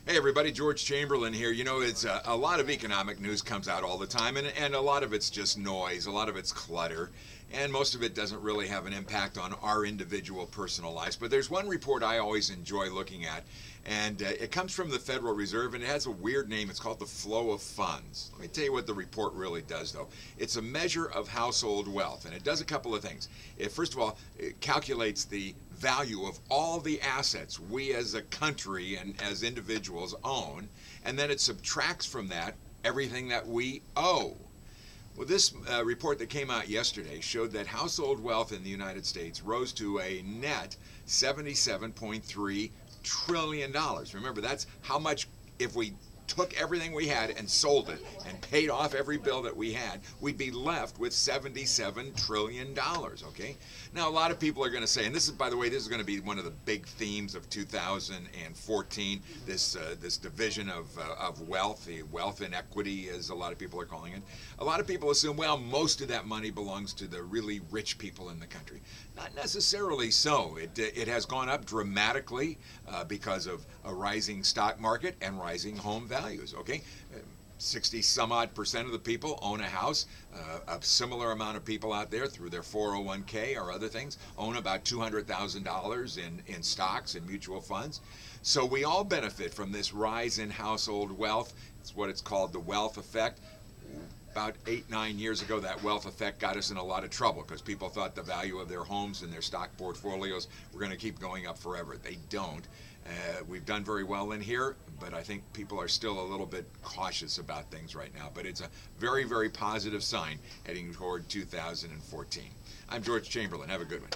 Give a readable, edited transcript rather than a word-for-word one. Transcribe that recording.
Hey everybody, George Chamberlain here. You know, it's a lot of economic news comes out all the time, and a lot of it's just noise, a lot of it's clutter, and most of it doesn't really have an impact on our individual personal lives. But there's one report I always enjoy looking at, and it comes from the Federal Reserve, and it has a weird name. It's called the flow of funds. Let me tell you what the report really does, though. It's a measure of household wealth, and it does a couple of things. First of all, it calculates the value of all the assets we as a country and as individuals own, and then it subtracts from that everything that we owe. Well, this report that came out yesterday showed that household wealth in the United States rose to a net $77.3 trillion. Remember, that's how much, if we took everything we had and sold it and paid off every bill that we had, we'd be left with $77 trillion, okay? Now, a lot of people are going to say, and this is, by the way, this is going to be one of the big themes of 2014, this division of wealth, the wealth inequity, as a lot of people are calling it. A lot of people assume, well, most of that money belongs to the really rich people in the country. Not necessarily so. It has gone up dramatically because of a rising stock market and rising home values, okay? 60 some odd percent of the people own a house. A similar amount of people out there through their 401k or other things own about $200,000 in stocks and mutual funds. So we all benefit from this rise in household wealth. It's what it's called the wealth effect. About 8-9 years ago, that wealth effect got us in a lot of trouble because people thought the value of their homes and their stock portfolios were going to keep going up forever. They don't. We've done very well in here, but I think people are still a little bit cautious about things right now. But it's a very, very positive sign heading toward 2014. I'm George Chamberlain. Have a good one.